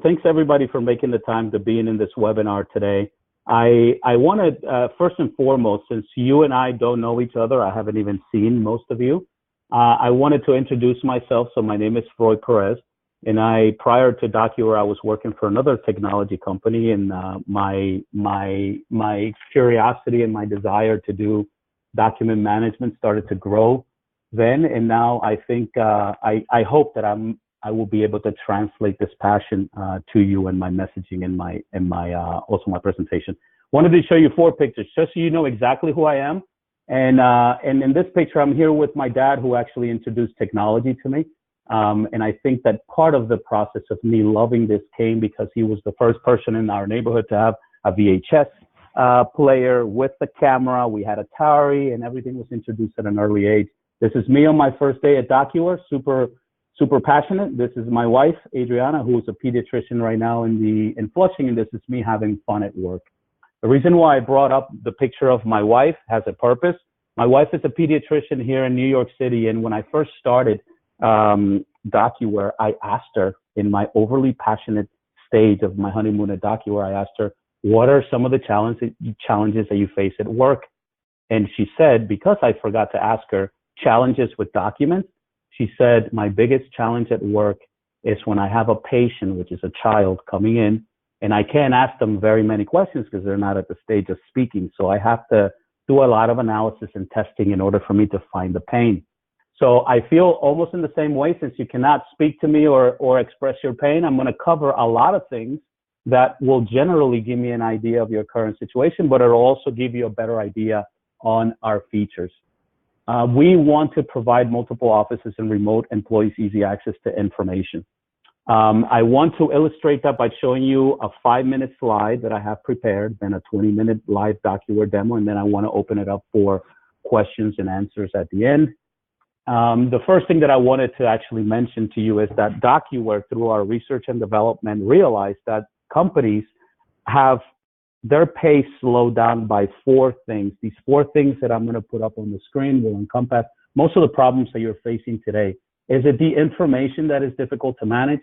Thanks everybody for making the time to be in this webinar today. I wanted, first and foremost, since you and I don't know each other, I haven't even seen most of you, I wanted to introduce myself. So my name is Freud Perez, and prior to DocuWare, I was working for another technology company, and my curiosity and my desire to do document management started to grow then, and now I think I hope that I will be able to translate this passion to you and my messaging and also my presentation. Wanted to show you 4 pictures just so you know exactly who I am. And in this picture, I'm here with my dad, who actually introduced technology to me. And I think that part of the process of me loving this came because he was the first person in our neighborhood to have a VHS player with the camera. We had Atari, and everything was introduced at an early age. This is me on my first day at DocuWare, super passionate. This is my wife, Adriana, who is a pediatrician right now in Flushing, and this is me having fun at work. The reason why I brought up the picture of my wife has a purpose. My wife is a pediatrician here in New York City, and when I first started DocuWare, I asked her, in my overly passionate stage of my honeymoon at DocuWare, I asked her, what are some of the challenges that you face at work? And she said, because I forgot to ask her, challenges with documents, she said, my biggest challenge at work is when I have a patient, which is a child, coming in, and I can't ask them very many questions because they're not at the stage of speaking. So I have to do a lot of analysis and testing in order for me to find the pain. So I feel almost in the same way, since you cannot speak to me or express your pain, I'm going to cover a lot of things that will generally give me an idea of your current situation, but it'll also give you a better idea on our features. We want to provide multiple offices and remote employees easy access to information. I want to illustrate that by showing you a 5-minute slide that I have prepared, then a 20-minute live DocuWare demo, and then I want to open it up for questions and answers at the end. The first thing that I wanted to actually mention to you is that DocuWare, through our research and development, realized that companies have their pace slowed down by 4 things. These 4 things that I'm going to put up on the screen will encompass most of the problems that you're facing today. Is it the information that is difficult to manage?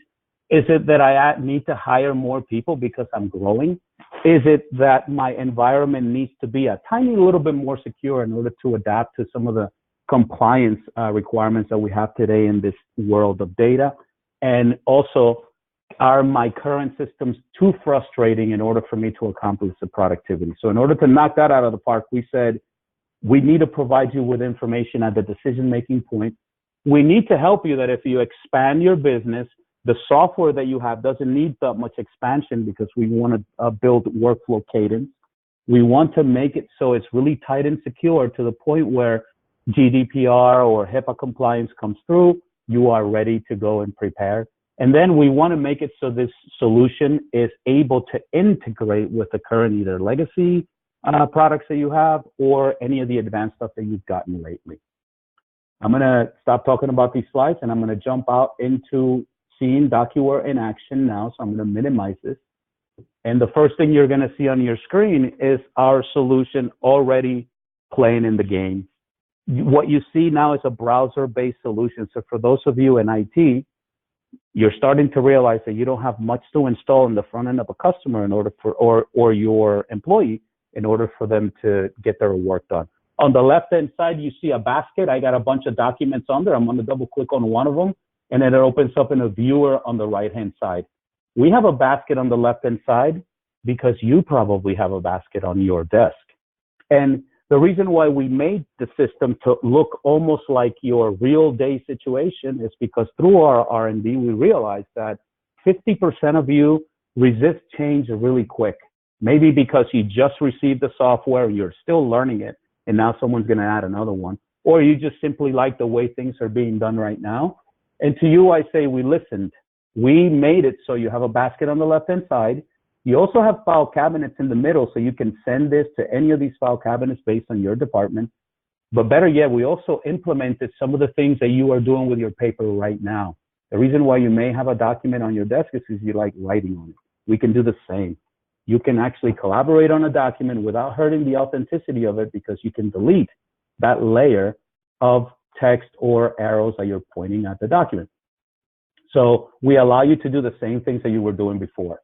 Is it that I need to hire more people because I'm growing? Is it that my environment needs to be a tiny little bit more secure in order to adapt to some of the compliance requirements that we have today in this world of data? And also, are my current systems too frustrating in order for me to accomplish the productivity? So in order to knock that out of the park, we said, we need to provide you with information at the decision-making point. We need to help you that if you expand your business, the software that you have doesn't need that much expansion, because we want to build workflow cadence. We want to make it so it's really tight and secure to the point where GDPR or HIPAA compliance comes through, you are ready to go and prepare. And then we want to make it so this solution is able to integrate with the current either legacy products that you have or any of the advanced stuff that you've gotten lately. I'm going to stop talking about these slides, and I'm going to jump out into seeing DocuWare in action now. So I'm going to minimize this. And the first thing you're going to see on your screen is our solution already playing in the game. What you see now is a browser-based solution. So for those of you in IT, you're starting to realize that you don't have much to install in the front end of a customer in order for, or your employee, in order for them to get their work done. On the left-hand side, you see a basket. I got a bunch of documents on there. I'm going to double-click on one of them, and then it opens up in a viewer on the right-hand side. We have a basket on the left-hand side because you probably have a basket on your desk. And the reason why we made the system to look almost like your real day situation is because through our R&D, we realized that 50% of you resist change really quick. Maybe because you just received the software, you're still learning it, and now someone's going to add another one. Or you just simply like the way things are being done right now. And to you, I say we listened. We made it so you have a basket on the left-hand side. You also have file cabinets in the middle, so you can send this to any of these file cabinets based on your department. But better yet, we also implemented some of the things that you are doing with your paper right now. The reason why you may have a document on your desk is because you like writing on it. We can do the same. You can actually collaborate on a document without hurting the authenticity of it, because you can delete that layer of text or arrows that you're pointing at the document. So we allow you to do the same things that you were doing before.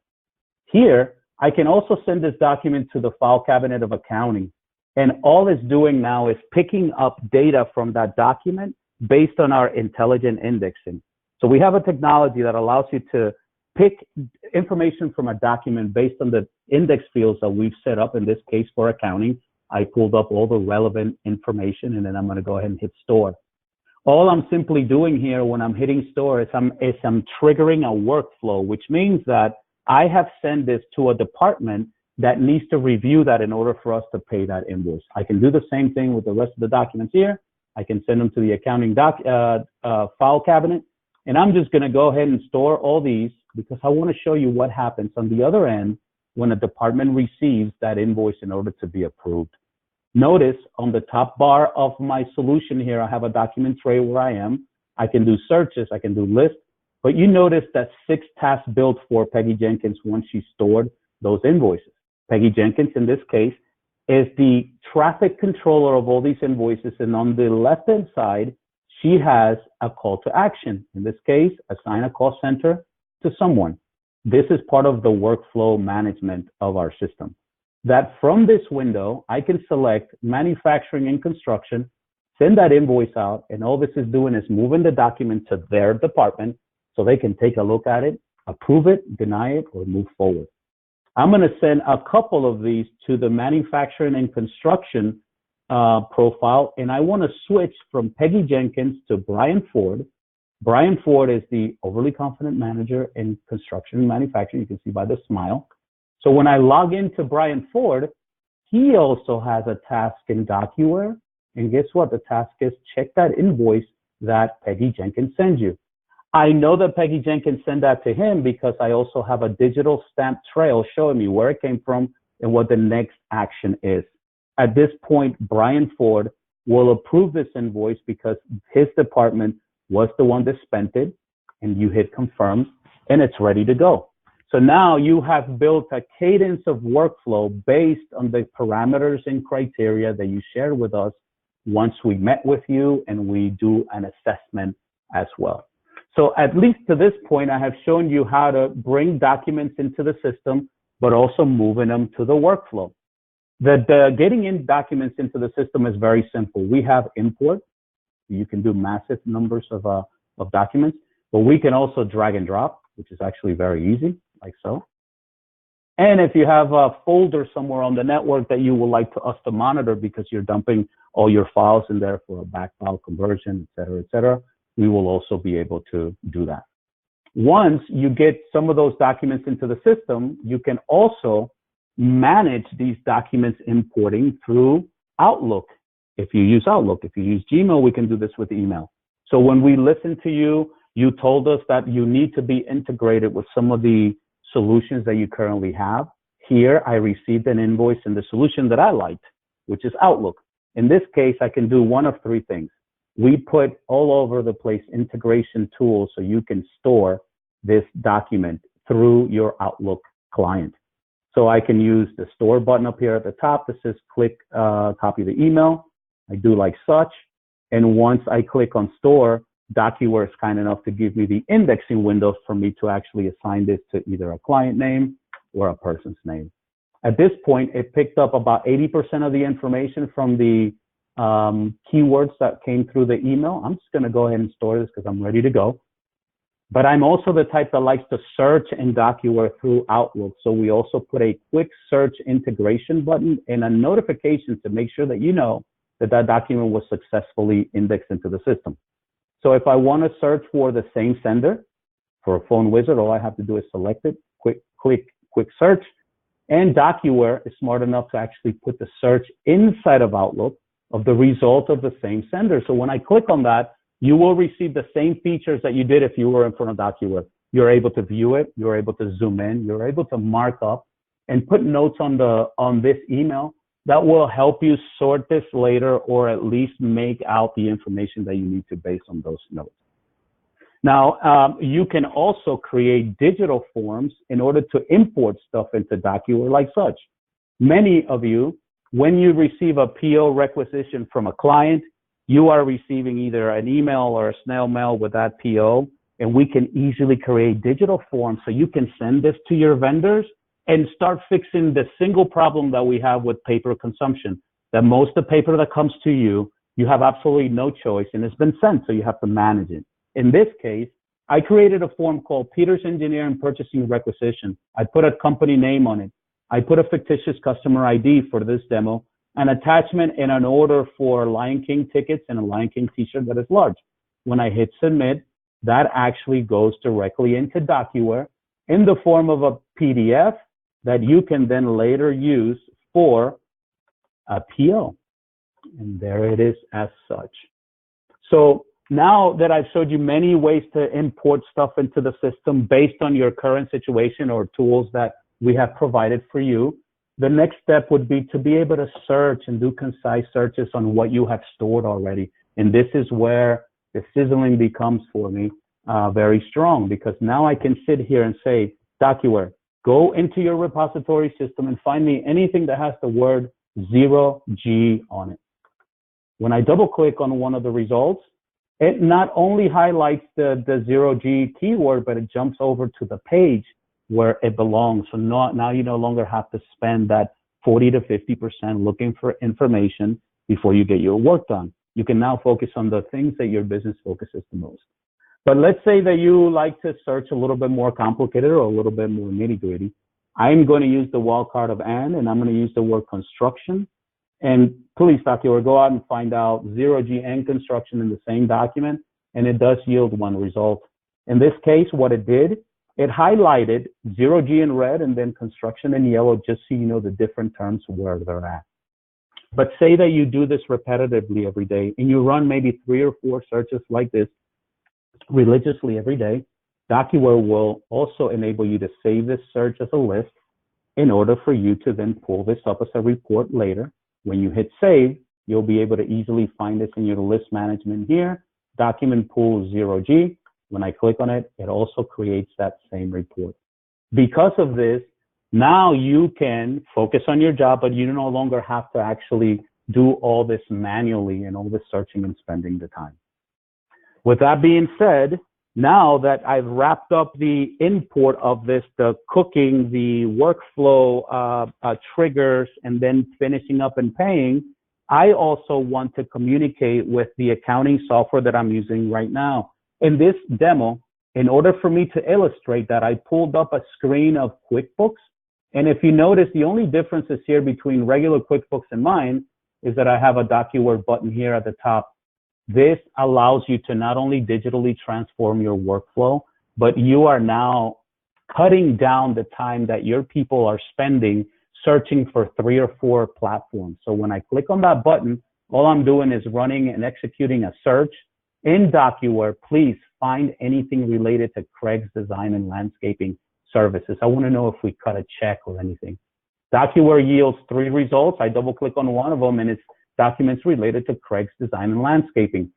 Here, I can also send this document to the file cabinet of accounting. And all it's doing now is picking up data from that document based on our intelligent indexing. So we have a technology that allows you to pick information from a document based on the index fields that we've set up, in this case for accounting. I pulled up all the relevant information, and then I'm going to go ahead and hit store. All I'm simply doing here when I'm hitting store is I'm triggering a workflow, which means that I have sent this to a department that needs to review that in order for us to pay that invoice. I can do the same thing with the rest of the documents here. I can send them to the accounting file cabinet, and I'm just going to go ahead and store all these because I want to show you what happens on the other end when a department receives that invoice in order to be approved. Notice on the top bar of my solution here, I have a document tray where I am. I can do searches, I can do lists, but you notice that 6 tasks built for Peggy Jenkins once she stored those invoices. Peggy Jenkins, in this case, is the traffic controller of all these invoices, and on the left-hand side, she has a call to action. In this case, assign a call center to someone. This is part of the workflow management of our system. That from this window, I can select manufacturing and construction, send that invoice out, and all this is doing is moving the document to their department so they can take a look at it, approve it, deny it, or move forward. I'm going to send a couple of these to the manufacturing and construction profile, and I want to switch from Peggy Jenkins to Brian Ford. Brian Ford is the overly confident manager in construction and manufacturing. You can see by the smile. So when I log into Brian Ford, he also has a task in DocuWare. And guess what? The task is check that invoice that Peggy Jenkins sends you. I know that Peggy Jenkins sent that to him because I also have a digital stamp trail showing me where it came from and what the next action is. At this point, Brian Ford will approve this invoice because his department was the one that spent it, and you hit confirm, and it's ready to go. So now you have built a cadence of workflow based on the parameters and criteria that you shared with us once we met with you and we do an assessment as well. So at least to this point, I have shown you how to bring documents into the system, but also moving them to the workflow. The getting in documents into the system is very simple. We have import. You can do massive numbers of documents, but we can also drag and drop, which is actually very easy, like so. And if you have a folder somewhere on the network that you would like us to monitor because you're dumping all your files in there for a back file conversion, et cetera, we will also be able to do that. Once you get some of those documents into the system, you can also manage these documents importing through Outlook. If you use Outlook, if you use Gmail, we can do this with email. So when we listened to you, you told us that you need to be integrated with some of the solutions that you currently have. Here, I received an invoice in the solution that I liked, which is Outlook. In this case, I can do one of 3 things. We put all over the place integration tools so you can store this document through your Outlook client. So I can use the store button up here at the top that says click copy the email. I do like such. And once I click on store, DocuWare is kind enough to give me the indexing window for me to actually assign this to either a client name or a person's name. At this point, it picked up about 80% of the information from the keywords that came through the email. I'm just going to go ahead and store this because I'm ready to go. But I'm also the type that likes to search in DocuWare through Outlook. So we also put a quick search integration button and a notification to make sure that you know that that document was successfully indexed into the system. So if I want to search for the same sender for a phone wizard, all I have to do is select it, quick search. And DocuWare is smart enough to actually put the search inside of Outlook of the result of the same sender. So when I click on that, you will receive the same features that you did if you were in front of DocuWare. You're able to view it, you're able to zoom in, you're able to mark up and put notes on this email that will help you sort this later or at least make out the information that you need to based on those notes. Now, you can also create digital forms in order to import stuff into DocuWare like such. Many of you, when you receive a PO requisition from a client, you are receiving either an email or a snail mail with that PO, and we can easily create digital forms so you can send this to your vendors and start fixing the single problem that we have with paper consumption. That most of the paper that comes to you, you have absolutely no choice, and it's been sent, so you have to manage it. In this case, I created a form called Peter's Engineering Purchasing Requisition. I put a company name on it. I put a fictitious customer ID for this demo, an attachment and an order for Lion King tickets and a Lion King t-shirt that is large. When I hit submit, that actually goes directly into DocuWare in the form of a PDF that you can then later use for a PO. And there it is as such. So now that I've showed you many ways to import stuff into the system based on your current situation or tools that we have provided for you, the next step would be to be able to search and do concise searches on what you have stored already. And this is where the sizzling becomes for me very strong, because now I can sit here and say, DocuWare, go into your repository system and find me anything that has the word 0G on it. When I double click on one of the results, it not only highlights the 0G keyword, but it jumps over to the page where it belongs. So now you no longer have to spend that 40 to 50% looking for information before you get your work done. You can now focus on the things that your business focuses the most. But let's say that you like to search a little bit more complicated or a little bit more nitty-gritty. I'm going to use the wildcard of and I'm going to use the word construction. And please, DocuWare, go out and find out 0G and construction in the same document, and it does yield one result. In this case, what it did, it highlighted 0G in red and then construction in yellow, just so you know the different terms where they're at. But say that you do this repetitively every day, and you run maybe 3 or 4 searches like this religiously every day. DocuWare will also enable you to save this search as a list in order for you to then pull this up as a report later. When you hit save, you'll be able to easily find this in your list management here, document pool 0G. When I click on it, it also creates that same report. Because of this, now you can focus on your job, but you no longer have to actually do all this manually and all this searching and spending the time. With that being said, now that I've wrapped up the import of this, the cooking, the workflow triggers, and then finishing up and paying, I also want to communicate with the accounting software that I'm using right now. In this demo, in order for me to illustrate that, I pulled up a screen of QuickBooks. And if you notice, the only differences here between regular QuickBooks and mine is that I have a DocuWare button here at the top. This allows you to not only digitally transform your workflow, but you are now cutting down the time that your people are spending searching for 3 or 4 platforms. So when I click on that button, all I'm doing is running and executing a search in DocuWare. Please find anything related to Craig's design and landscaping services. I want to know if we cut a check or anything. DocuWare yields 3 results. I double click on one of them and it's documents related to Craig's design and landscaping.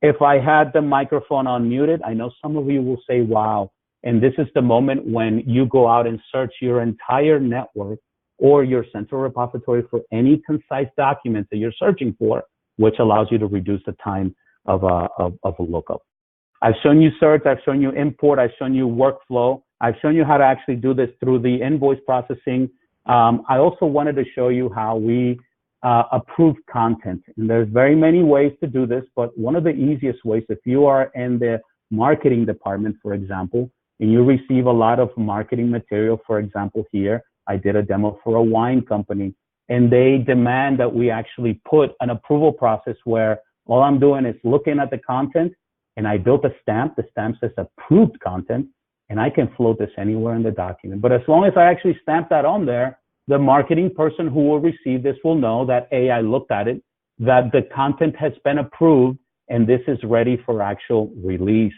If I had the microphone unmuted, I know some of you will say, wow. And this is the moment when you go out and search your entire network or your central repository for any concise document that you're searching for, which allows you to reduce the time of a lookup. I've shown you search, I've shown you import, I've shown you workflow. I've shown you how to actually do this through the invoice processing. I also wanted to show you how we approve content. And there's very many ways to do this, but one of the easiest ways, if you are in the marketing department, for example, and you receive a lot of marketing material, for example, here, I did a demo for a wine company, and they demand that we actually put an approval process where all I'm doing is looking at the content, and I built a stamp. The stamp says approved content, and I can float this anywhere in the document. But as long as I actually stamp that on there, the marketing person who will receive this will know that, A, I looked at it, that the content has been approved, and this is ready for actual release.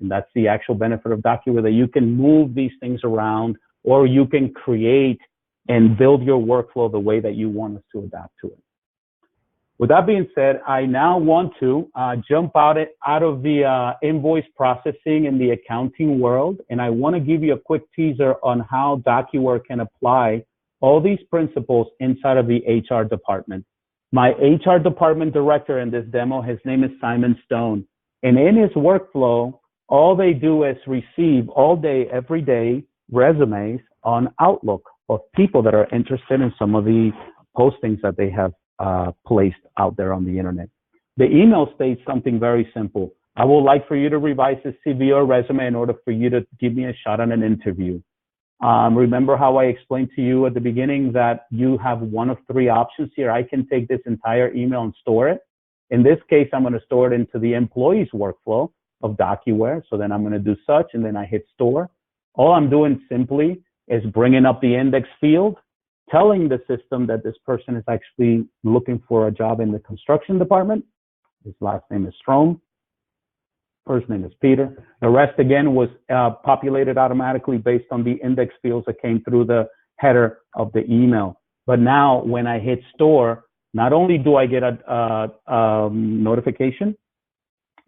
And that's the actual benefit of DocuWare, that you can move these things around, or you can create and build your workflow the way that you want us to adapt to it. With that being said, I now want to jump out of the invoice processing in the accounting world, and I want to give you a quick teaser on how DocuWare can apply all these principles inside of the HR department. My HR department director in this demo, his name is Simon Stone. And in his workflow, all they do is receive all day, every day, resumes on Outlook of people that are interested in some of the postings that they have placed out there on the internet. The email states something very simple. I would like for you to revise this CV or resume in order for you to give me a shot on an interview. Remember how I explained to you at the beginning that you have one of three options here. I can take this entire email and store it. In this case, I'm going to store it into the employee's workflow of DocuWare. So then I'm going to do such, and then I hit store. All I'm doing simply is bringing up the index field, telling the system that this person is actually looking for a job in the construction department. His last name is Strom. First name is Peter. The rest, again, was populated automatically based on the index fields that came through the header of the email. But now when I hit store, not only do I get a notification,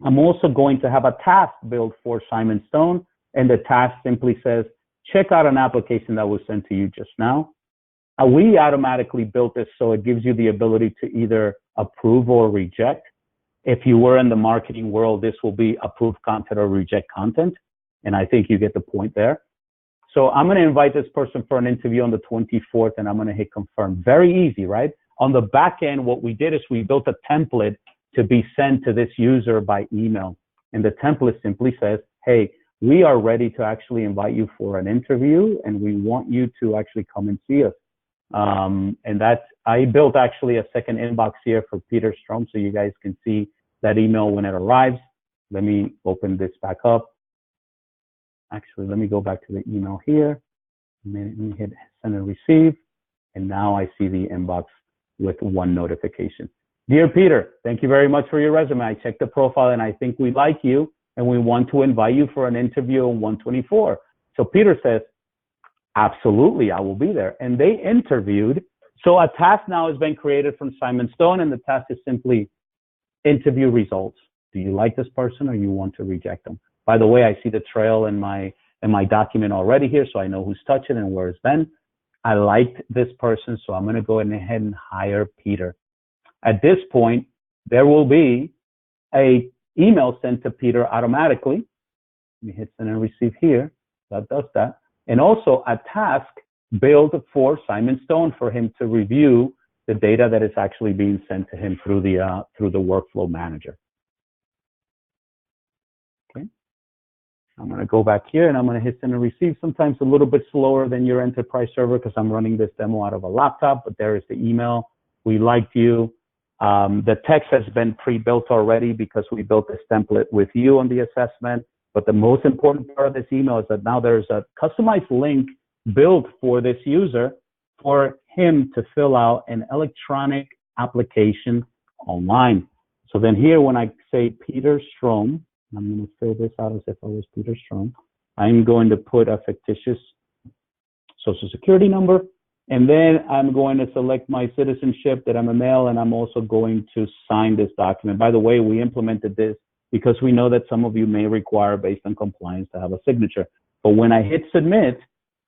I'm also going to have a task built for Simon Stone. And the task simply says, check out an application that was sent to you just now. We automatically built this so it gives you the ability to either approve or reject. If you were in the marketing world, this will be approve content or reject content. And I think you get the point there. So I'm going to invite this person for an interview on the 24th, and I'm going to hit confirm. Very easy, right? On the back end, what we did is we built a template to be sent to this user by email. And the template simply says, hey, we are ready to actually invite you for an interview, and we want you to actually come and see us. And that's, I built actually a second inbox here for Peter Strom, so you guys can see that email when it arrives. Let me open this back up. Actually, let me go back to the email here. Let me hit send and receive. And now I see the inbox with one notification. Dear Peter, thank you very much for your resume. I checked the profile and I think we like you and we want to invite you for an interview on 124. So Peter says, absolutely, I will be there. And they interviewed. So a task now has been created from Simon Stone, and the task is simply interview results. Do you like this person or you want to reject them? By the way, I see the trail in my document already here, so I know who's touched it and where it's been. I liked this person, so I'm going to go ahead and hire Peter. At this point, there will be a email sent to Peter automatically. Let me hit send and receive here. That does that. And also a task built for Simon Stone for him to review the data that is actually being sent to him through the workflow manager. Okay. I'm going to go back here and I'm going to hit send and receive. Sometimes a little bit slower than your enterprise server because I'm running this demo out of a laptop, but there is the email. We liked you. The text has been pre-built already because we built this template with you on the assessment. But the most important part of this email is that now there's a customized link built for this user for him to fill out an electronic application online. So then here, when I say Peter Strom, I'm going to fill this out as if I was Peter Strom. I'm going to put a fictitious social security number. And then I'm going to select my citizenship, that I'm a male, and I'm also going to sign this document. By the way, we implemented this because we know that some of you may require, based on compliance, to have a signature. But when I hit submit,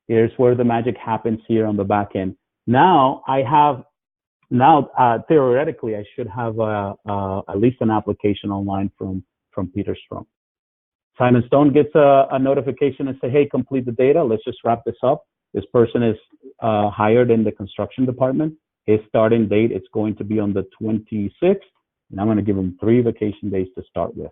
here's where the magic happens here on the back end. Now I have, theoretically, I should have at least an application online from Peter Strom. Simon Stone gets a notification and say, hey, complete the data. Let's just wrap this up. This person is hired in the construction department. His starting date, it's going to be on the 26th. And I'm going to give him 3 vacation days to start with.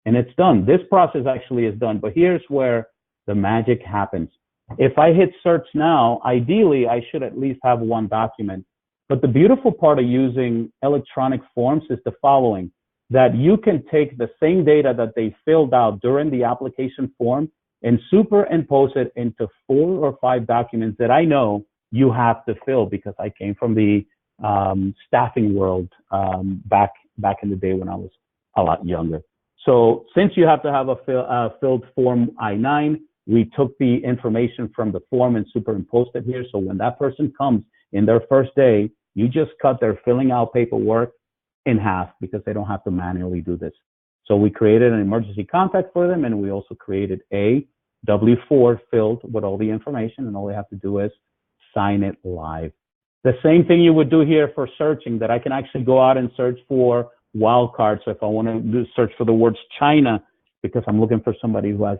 And it's done. This process actually is done. But here's where the magic happens. If I hit search now, ideally, I should at least have one document. But the beautiful part of using electronic forms is the following, that you can take the same data that they filled out during the application form and superimpose it into 4 or 5 documents that I know you have to fill because I came from the staffing world back in the day when I was a lot younger. So since you have to have a filled form I-9, we took the information from the form and superimposed it here. So when that person comes in their first day, you just cut their filling out paperwork in half because they don't have to manually do this. So we created an emergency contact for them, and we also created a W-4 filled with all the information, and all they have to do is sign it live. The same thing you would do here for searching, that I can actually go out and search for wildcards. So if I want to search for the words China because I'm looking for somebody who has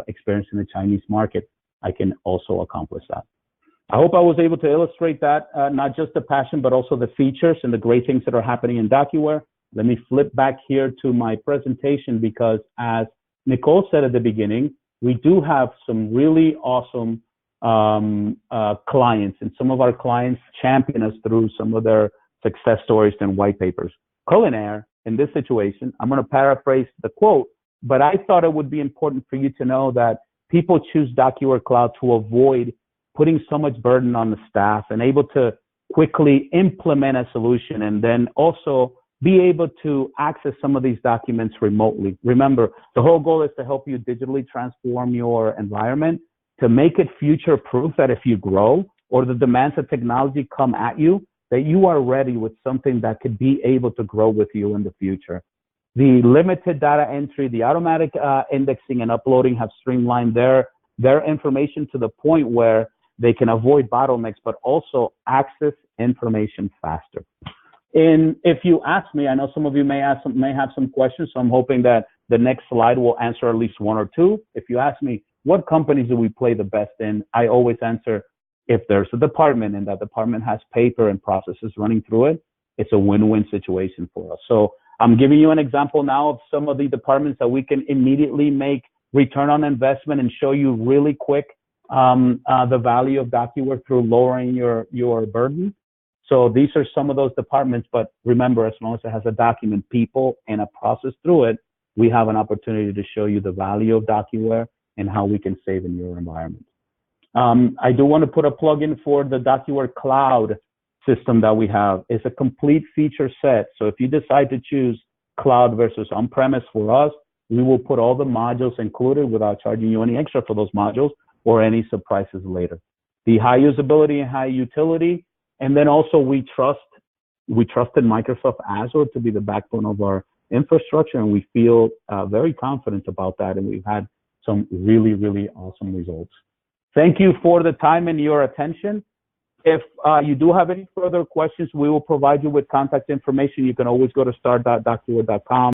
experience in the Chinese market, I can also accomplish that. I hope I was able to illustrate that, not just the passion, but also the features and the great things that are happening in DocuWare. Let me flip back here to my presentation, because as Nicole said at the beginning, we do have some really awesome clients, and some of our clients champion us through some of their success stories and white papers. Culinaire, in this situation, I'm going to paraphrase the quote, but I thought it would be important for you to know that people choose DocuWare Cloud to avoid putting so much burden on the staff and able to quickly implement a solution, and then also be able to access some of these documents remotely. Remember, the whole goal is to help you digitally transform your environment to make it future-proof, that if you grow or the demands of technology come at you, that you are ready with something that could be able to grow with you in the future. The limited data entry, the automatic indexing and uploading have streamlined their information to the point where they can avoid bottlenecks, but also access information faster. And if you ask me, I know some of you may have some questions, so I'm hoping that the next slide will answer at least one or two. If you ask me, what companies do we play the best in? I always answer, if there's a department and that department has paper and processes running through it, it's a win-win situation for us. So I'm giving you an example now of some of the departments that we can immediately make return on investment and show you really quick the value of DocuWare through lowering your burden. So these are some of those departments, but remember, as long as it has a document, people, and a process through it, we have an opportunity to show you the value of DocuWare and how we can save in your environment. I do want to put a plug in for the DocuWare Cloud system that we have. It's a complete feature set. So if you decide to choose cloud versus on-premise for us, we will put all the modules included without charging you any extra for those modules or any surprises later. The high usability and high utility, and then also we trust in Microsoft Azure to be the backbone of our infrastructure, and we feel very confident about that, and we've had some really, really awesome results. Thank you for the time and your attention. If you do have any further questions, we will provide you with contact information. You can always go to start.docuware.com.